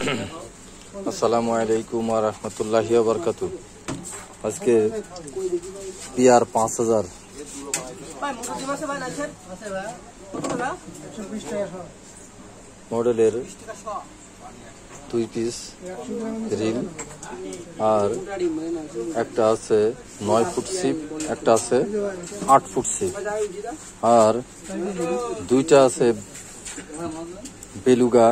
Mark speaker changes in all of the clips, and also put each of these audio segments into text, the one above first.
Speaker 1: আসসালামু আলাইকুম ওয়া রাহমাতুল্লাহি ওয়া বারাকাতুহু। আজকে পিআর 5000 মডেলের 2 পিস রিল, আর একটা আছে 9 ফুট সিপ, একটা আছে 8 ফুট সিপ, আর দুইটা আছে বেলুগা,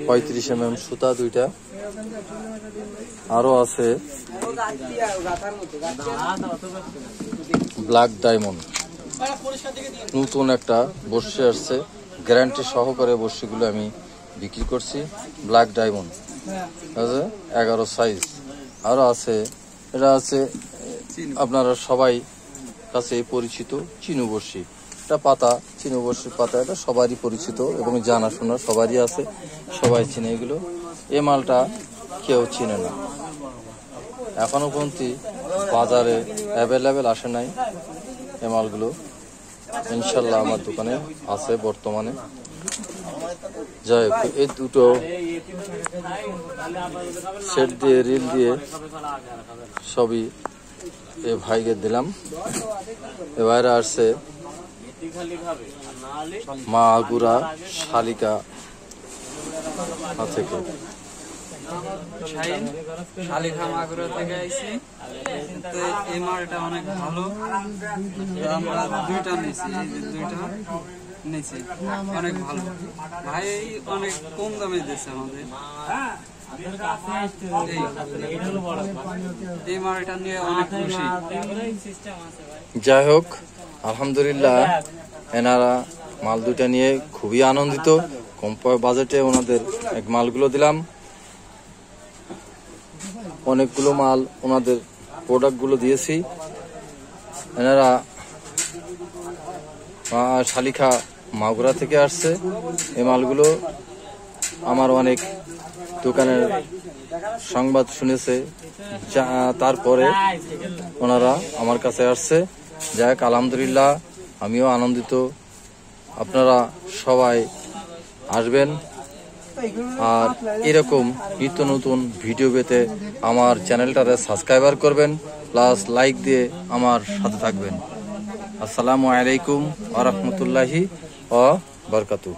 Speaker 1: 35 mm সুতা দুইটা, আরো আছে ব্ল্যাক ডায়মন্ড। নতুন একটা বর্ষি আসছে, গ্যারান্টি সহকারে বর্ষিগুলো আমি বিক্রি করছি। Black diamond 11 size. আরো আছে, এটা আছে আপনারা সবাই কাছে পরিচিত চিনু বর্ষি। এটা পাতা, চিনু বর্ষির পাতা, এটা সবারই পরিচিত এবং জানাশোনা সবারই আছে, সবাই চিনে এগুলো। এ মালটা কেউ চিনে না, এখনো পর্যন্ত বাজারে অ্যাভেলেবেল আসে নাই। এ মালগুলো ইনশাল্লাহ আমার দোকানে আছে বর্তমানে। যাই হোক, এই দুটো সেট দিয়ে রিল দিয়ে সবই এ ভাইকে দিলাম। এবারে আসছে মাগুরা শালিকা থেকে,
Speaker 2: শালিখা মাগুরা থেকে আইছি। তো এই মালটা অনেক ভালো, আমরা দুইটা নিয়েছি, এই যে দুইটা নিয়েছি, অনেক ভালো। ভাই অনেক কম দামে দিচ্ছে আমাদের। এই মালটা নিয়ে অনেক খুশি।
Speaker 1: যাই হোক, আলহামদুলিল্লাহ এনারা মাল দুইটা নিয়ে খুবই আনন্দিত। কম বাজেটে ওনাদের এক মালগুলো দিলাম। অনেকগুলো মাল ওনাদের প্রোডাক্টগুলো দিয়েছি। এনারা শালিখা মাগুরা থেকে আসছে। এই মালগুলো আমার অনেক দোকানের সংবাদ শুনেছে, তারপরে ওনারা আমার কাছে আসছে। যাই হোক, আলহামদুলিল্লাহ আমিও আনন্দিত। আপনারা সবাই আসবেন, আর এরকম নিত্য নতুন ভিডিও পেতে আমার চ্যানেলটারে সাবস্ক্রাইবার করবেন, প্লাস লাইক দিয়ে আমার সাথে থাকবেন। আসসালামু আলাইকুম ওয়া রাহমাতুল্লাহি ওয়া বারাকাতুহু।